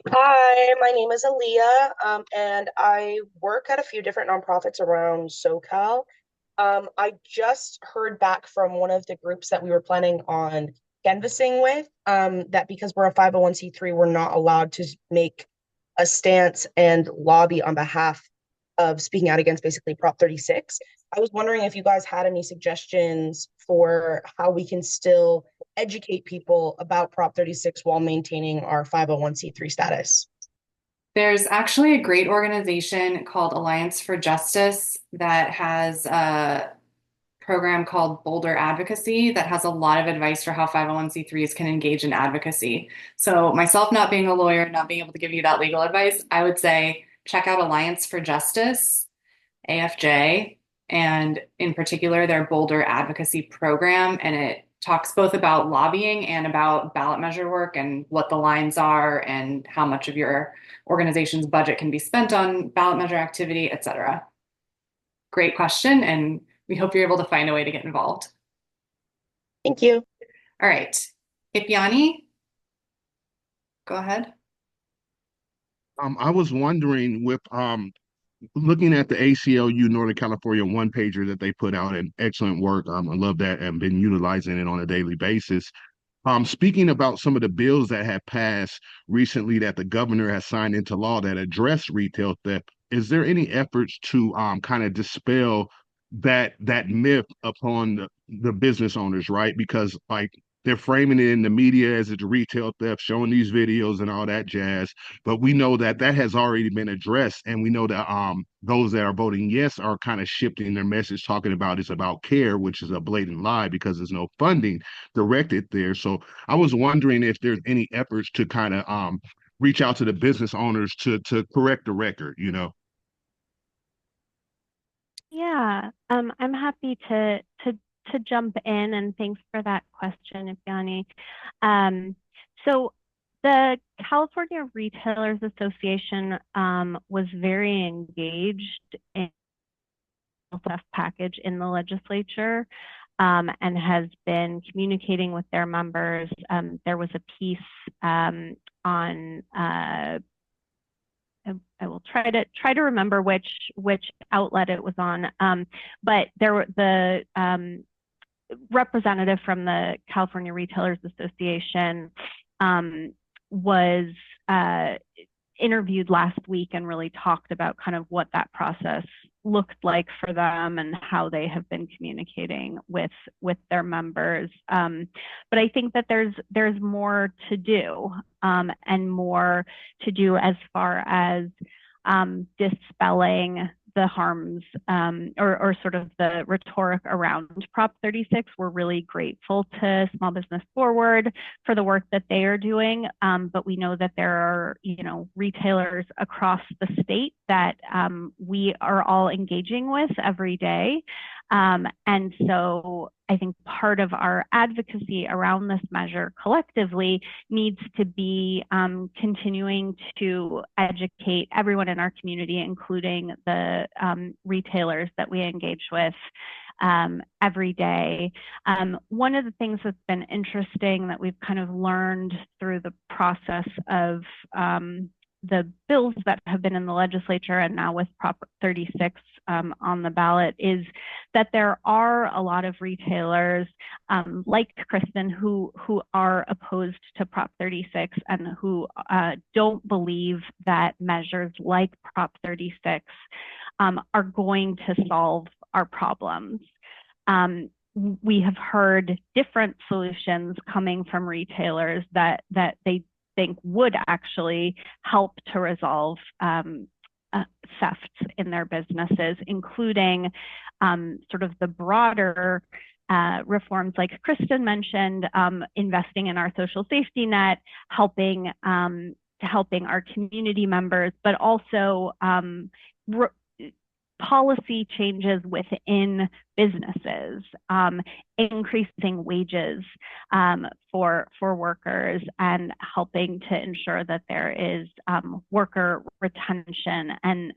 Hi, my name is Aaliyah, and I work at a few different nonprofits around SoCal. I just heard back from one of the groups that we were planning on canvassing with, that because we're a 501c3, we're not allowed to make a stance and lobby on behalf of speaking out against basically Prop 36. I was wondering if you guys had any suggestions for how we can still educate people about Prop 36 while maintaining our 501c3 status. There's actually a great organization called Alliance for Justice that has a program called Boulder Advocacy that has a lot of advice for how 501c3s can engage in advocacy. So myself not being a lawyer, not being able to give you that legal advice, I would say check out Alliance for Justice, AFJ, and in particular their Boulder Advocacy program. And it talks both about lobbying and about ballot measure work and what the lines are and how much of your organization's budget can be spent on ballot measure activity, et cetera. Great question, and we hope you're able to find a way to get involved. Thank you. All right, Ipiani, go ahead. I was wondering with looking at the ACLU Northern California one pager that they put out, and excellent work. I love that and been utilizing it on a daily basis. Speaking about some of the bills that have passed recently that the governor has signed into law that address retail theft, is there any efforts to kind of dispel that myth upon the business owners, right? Because like they're framing it in the media as it's retail theft, showing these videos and all that jazz. But we know that has already been addressed. And we know that those that are voting yes are kind of shifting their message, talking about it's about care, which is a blatant lie because there's no funding directed there. So I was wondering if there's any efforts to kind of reach out to the business owners to correct the record, Yeah, I'm happy to jump in, and thanks for that question, Ipiani. So the California Retailers Association was very engaged in the theft package in the legislature, and has been communicating with their members. There was a piece on I will try to remember which outlet it was on, but the representative from the California Retailers Association was interviewed last week and really talked about kind of what that process looked like for them and how they have been communicating with their members. But I think that there's more to do, and more to do as far as dispelling the harms, or sort of the rhetoric around Prop 36. We're really grateful to Small Business Forward for the work that they are doing, but we know that there are, retailers across the state that we are all engaging with every day. And so I think part of our advocacy around this measure collectively needs to be continuing to educate everyone in our community, including the retailers that we engage with every day. One of the things that's been interesting that we've kind of learned through the process of the bills that have been in the legislature and now with Prop 36 on the ballot is that there are a lot of retailers like Kristen who are opposed to Prop 36 and who don't believe that measures like Prop 36 are going to solve our problems. We have heard different solutions coming from retailers that they think would actually help to resolve thefts in their businesses, including sort of the broader reforms like Kristen mentioned, investing in our social safety net, helping our community members, but also policy changes within businesses, increasing wages for workers and helping to ensure that there is worker retention and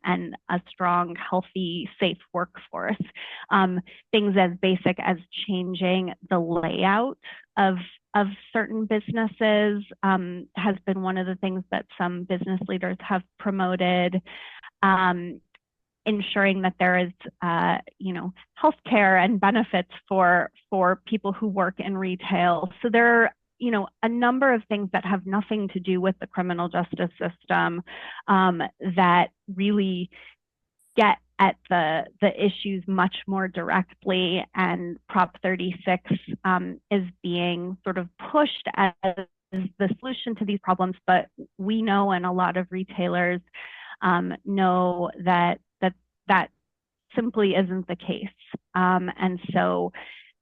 a strong, healthy, safe workforce. Things as basic as changing the layout of certain businesses has been one of the things that some business leaders have promoted. Ensuring that there is, healthcare and benefits for people who work in retail. So there are, a number of things that have nothing to do with the criminal justice system that really get at the issues much more directly. And Prop 36 is being sort of pushed as the solution to these problems. But we know, and a lot of retailers know that simply isn't the case. And so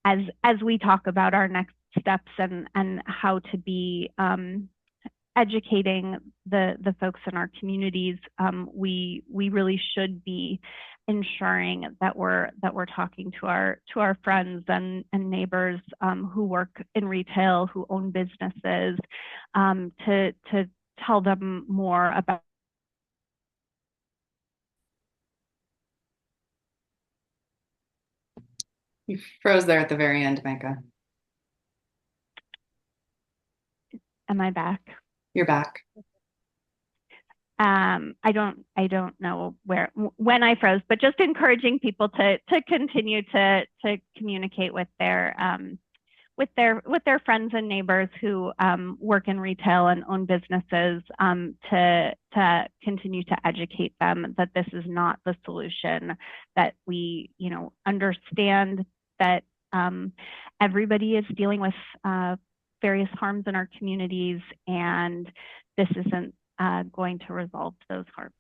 as we talk about our next steps and how to be educating the folks in our communities, we really should be ensuring that we're talking to our friends and neighbors who work in retail, who own businesses, to tell them more about. You froze there at the very end, Micah. Am I back? You're back. I don't know when I froze, but just encouraging people to continue to communicate with their friends and neighbors who work in retail and own businesses, to continue to educate them that this is not the solution, that we understand that everybody is dealing with various harms in our communities, and this isn't going to resolve those harms.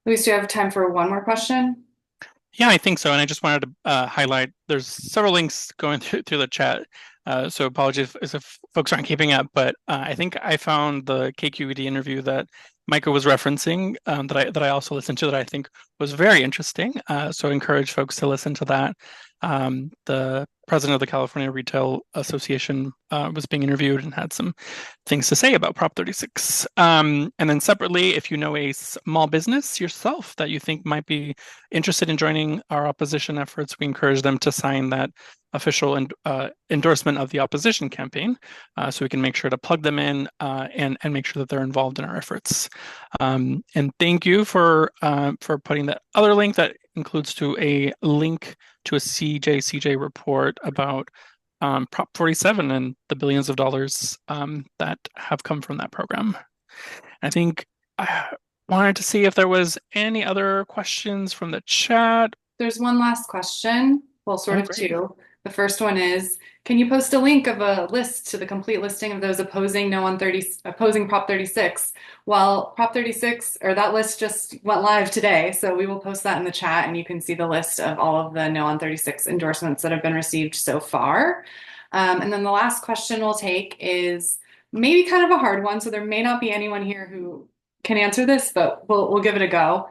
Luis, do you have time for one more question? Yeah, I think so. And I just wanted to highlight, there's several links going through the chat. So apologies if folks aren't keeping up, but I think I found the KQED interview that Micah was referencing that I also listened to that I think was very interesting. So I encourage folks to listen to that. The president of the California Retail Association was being interviewed and had some things to say about Prop 36. And then separately, if you know a small business yourself that you think might be interested in joining our opposition efforts, we encourage them to sign that official endorsement of the opposition campaign, so we can make sure to plug them in and make sure that they're involved in our efforts. And thank you for putting that other link that includes to a link to a CJCJ report about Prop 47 and the billions of dollars that have come from that program. I think I wanted to see if there was any other questions from the chat. There's one last question. Well, sort of great. two. The first one is, can you post a link of a list to the complete listing of those opposing Prop 36? Well, Prop 36, or that list just went live today, so we will post that in the chat, and you can see the list of all of the No on 36 endorsements that have been received so far. And then the last question we'll take is maybe kind of a hard one, so there may not be anyone here who can answer this, but we'll give it a go.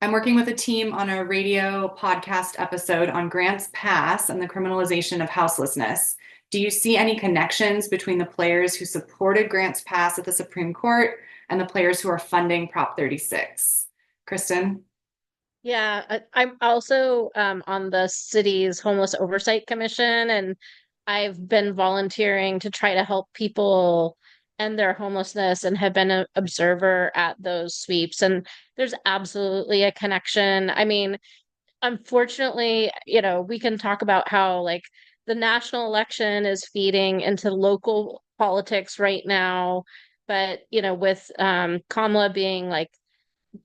I'm working with a team on a radio podcast episode on Grants Pass and the criminalization of houselessness. Do you see any connections between the players who supported Grants Pass at the Supreme Court and the players who are funding Prop 36? Kristen? Yeah, I'm also on the city's Homeless Oversight Commission, and I've been volunteering to try to help people end their homelessness and have been an observer at those sweeps. And there's absolutely a connection. I mean, unfortunately, we can talk about how like the national election is feeding into local politics right now, but with Kamala being like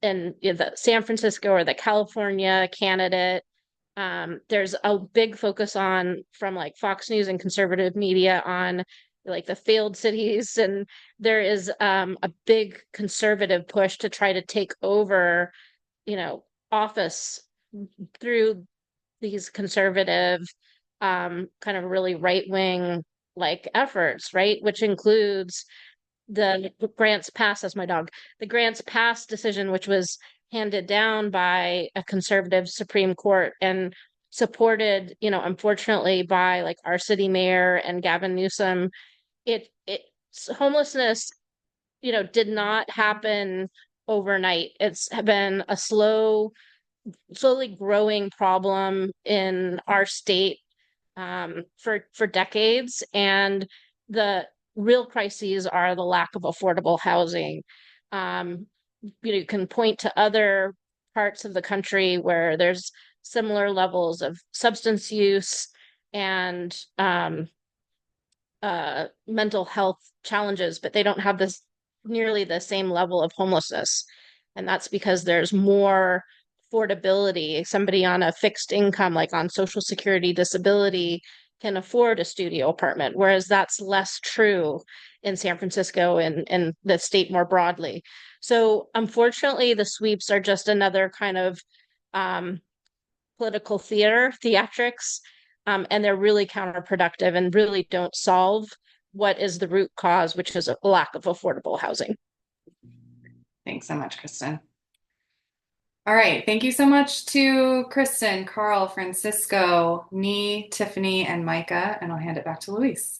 in the San Francisco or the California candidate, there's a big focus on from like Fox News and conservative media on like the failed cities, and there is a big conservative push to try to take over, office through these conservative, kind of really right-wing like efforts, right? Which includes the Grants Pass, as my dog, the Grants Pass decision, which was handed down by a conservative Supreme Court and supported, unfortunately by like our city mayor and Gavin Newsom. Homelessness, did not happen overnight. It's been a slowly growing problem in our state for decades, and the real crises are the lack of affordable housing. You can point to other parts of the country where there's similar levels of substance use and mental health challenges, but they don't have this nearly the same level of homelessness. And that's because there's more affordability. Somebody on a fixed income, like on Social Security disability, can afford a studio apartment, whereas that's less true in San Francisco and the state more broadly. So unfortunately, the sweeps are just another kind of political theatrics, and they're really counterproductive and really don't solve what is the root cause, which is a lack of affordable housing. Thanks so much, Kristen. All right. Thank you so much to Kristen, Carl, Francisco, Nee, Tiffany, and Micah. And I'll hand it back to Luis.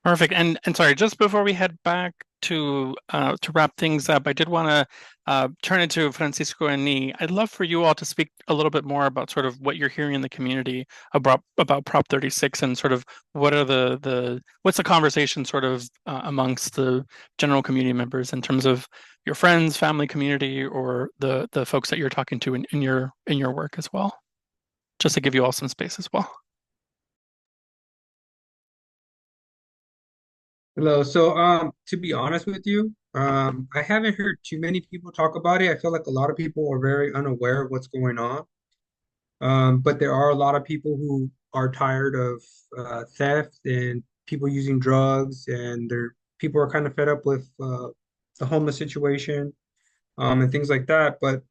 Perfect. And sorry, just before we head back to wrap things up, I did want to turn it to Francisco and Nee. I'd love for you all to speak a little bit more about sort of what you're hearing in the community about Prop 36 and sort of what are what's the conversation sort of amongst the general community members in terms of your friends, family, community, or the folks that you're talking to in your work as well, just to give you all some space as well. Hello. So, to be honest with you, I haven't heard too many people talk about it. I feel like a lot of people are very unaware of what's going on. But there are a lot of people who are tired of theft and people using drugs, and people are kind of fed up with the homeless situation, and things like that. But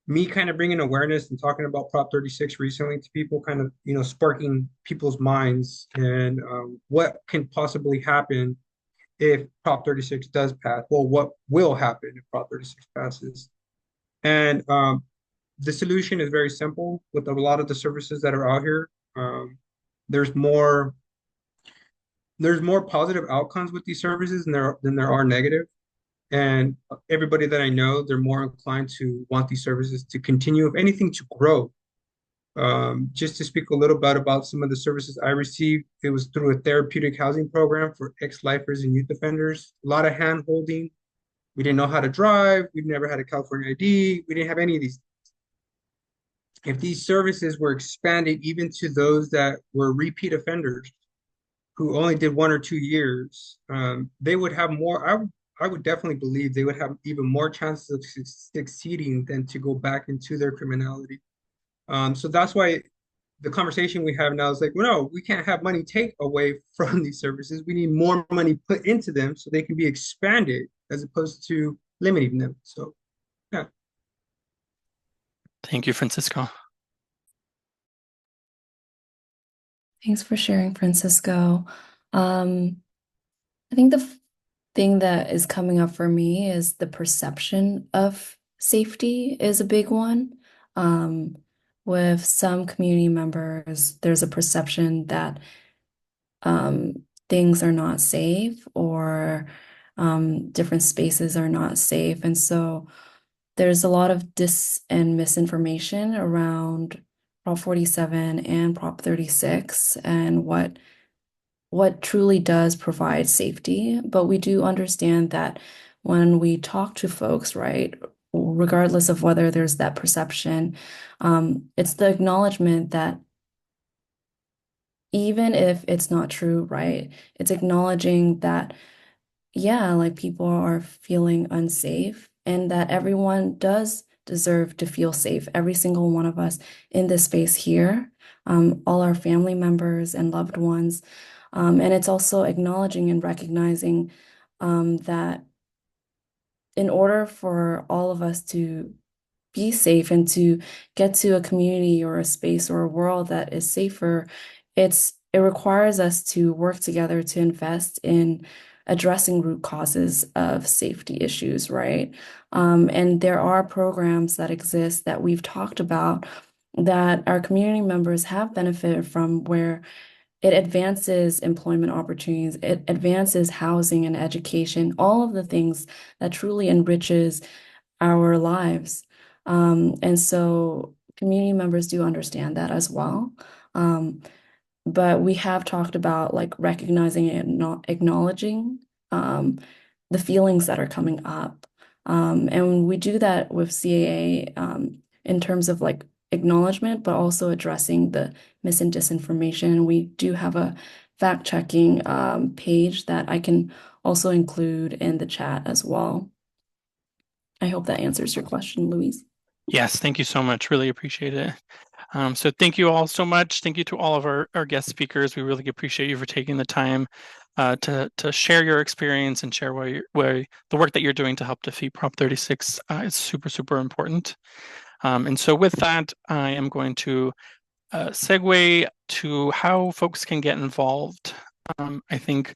me kind of bringing awareness and talking about Prop 36 recently to people, kind of, sparking people's minds and what can possibly happen if Prop 36 does pass. Well, what will happen if Prop 36 passes? And the solution is very simple with a lot of the services that are out here. There's more positive outcomes with these services than there are negative. And everybody that I know, they're more inclined to want these services to continue, if anything, to grow. Just to speak a little bit about some of the services I received, it was through a therapeutic housing program for ex-lifers and youth offenders. A lot of hand holding. We didn't know how to drive. We've never had a California ID. We didn't have any of these. If these services were expanded even to those that were repeat offenders who only did 1 or 2 years, they would have more. I would definitely believe they would have even more chances of succeeding than to go back into their criminality. So that's why the conversation we have now is like, well, no, we can't have money take away from these services. We need more money put into them so they can be expanded as opposed to limiting them. So, yeah. Thank you, Francisco. Thanks for sharing, Francisco. I think the thing that is coming up for me is the perception of safety is a big one. With some community members, there's a perception that things are not safe or different spaces are not safe. And so there's a lot of dis and misinformation around Prop 47 and Prop 36 and what truly does provide safety. But we do understand that when we talk to folks, right, regardless of whether there's that perception, it's the acknowledgement that even if it's not true, right, it's acknowledging that, yeah, like people are feeling unsafe and that everyone does deserve to feel safe. Every single one of us in this space here, all our family members and loved ones. And it's also acknowledging and recognizing that in order for all of us to be safe and to get to a community or a space or a world that is safer, it requires us to work together to invest in addressing root causes of safety issues, right? And there are programs that exist that we've talked about that our community members have benefited from, where it advances employment opportunities, it advances housing and education, all of the things that truly enriches our lives. And so community members do understand that as well. But we have talked about like recognizing and not acknowledging the feelings that are coming up. And we do that with CAA in terms of like acknowledgement, but also addressing the mis and disinformation. And we do have a fact-checking page that I can also include in the chat as well. I hope that answers your question, Louise. Yes, thank you so much. Really appreciate it. So thank you all so much. Thank you to all of our guest speakers. We really appreciate you for taking the time to share your experience and share where the work that you're doing to help defeat Prop 36 is super, super important. And so with that, I am going to segue to how folks can get involved. I think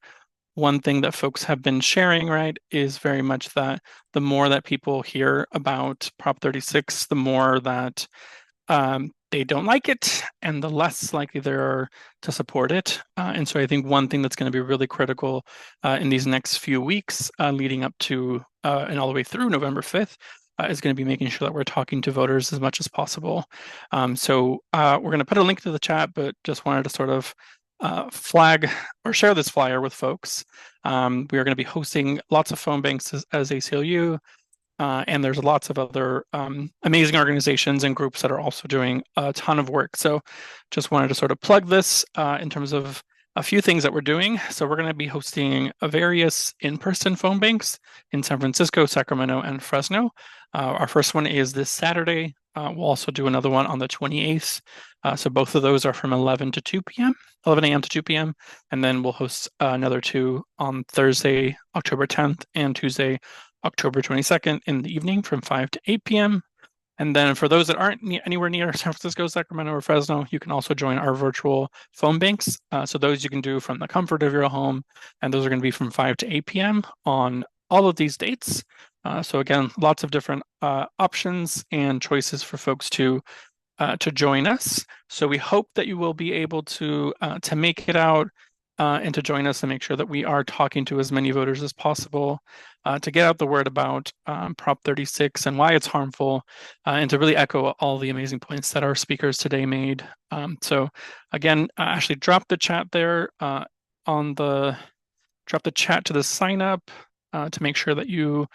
one thing that folks have been sharing, right, is very much that the more that people hear about Prop 36, the more that they don't like it and the less likely they are to support it. And so I think one thing that's going to be really critical in these next few weeks leading up to and all the way through November 5th is going to be making sure that we're talking to voters as much as possible. So we're going to put a link to the chat, but just wanted to sort of flag or share this flyer with folks. We are going to be hosting lots of phone banks as ACLU, and there's lots of other amazing organizations and groups that are also doing a ton of work. So just wanted to sort of plug this in terms of a few things that we're doing. So we're going to be hosting various in-person phone banks in San Francisco, Sacramento, and Fresno. Our first one is this Saturday. We'll also do another one on the 28th. So both of those are from 11 to 2 p.m., 11 a.m. to 2 p.m. And then we'll host another two on Thursday, October 10th, and Tuesday, October 22nd in the evening from 5 to 8 p.m. And then for those that aren't anywhere near San Francisco, Sacramento, or Fresno, you can also join our virtual phone banks. So those you can do from the comfort of your home, and those are going to be from 5 to 8 p.m. on all of these dates. So again, lots of different options and choices for folks to join us. So we hope that you will be able to make it out and to join us and make sure that we are talking to as many voters as possible to get out the word about Prop 36 and why it's harmful, and to really echo all the amazing points that our speakers today made. So again, Ashley, drop the chat there drop the chat to the sign up to make sure that you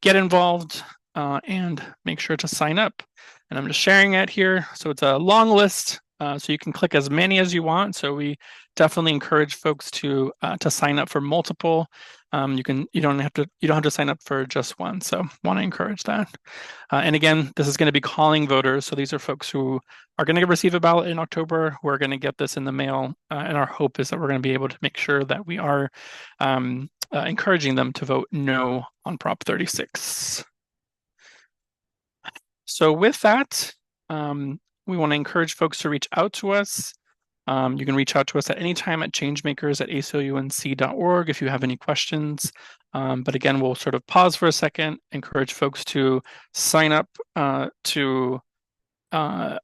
get involved and make sure to sign up. And I'm just sharing it here. So it's a long list. So you can click as many as you want. So we definitely encourage folks to sign up for multiple. You don't have to sign up for just one. So want to encourage that. And again, this is going to be calling voters. So these are folks who are going to receive a ballot in October. We're going to get this in the mail, and our hope is that we're going to be able to make sure that we are encouraging them to vote no on Prop 36. So with that, we want to encourage folks to reach out to us. You can reach out to us at any time at changemakers@aclunc.org if you have any questions. But again, we'll sort of pause for a second, encourage folks to sign up to a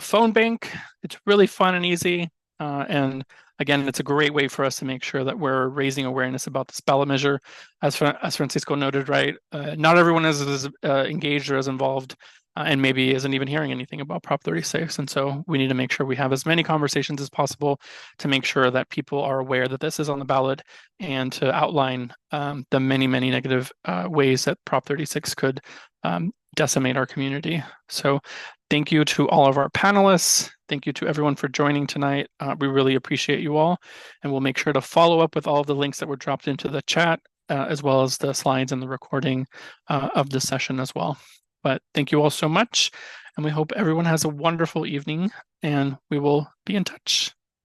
phone bank. It's really fun and easy. And again, it's a great way for us to make sure that we're raising awareness about this ballot measure. As Francisco noted, right, not everyone is as engaged or as involved and maybe isn't even hearing anything about Prop 36. And so we need to make sure we have as many conversations as possible to make sure that people are aware that this is on the ballot and to outline the many, many negative ways that Prop 36 could decimate our community. So thank you to all of our panelists. Thank you to everyone for joining tonight. We really appreciate you all. And we'll make sure to follow up with all of the links that were dropped into the chat, as well as the slides and the recording of the session as well. But thank you all so much. And we hope everyone has a wonderful evening, and we will be in touch.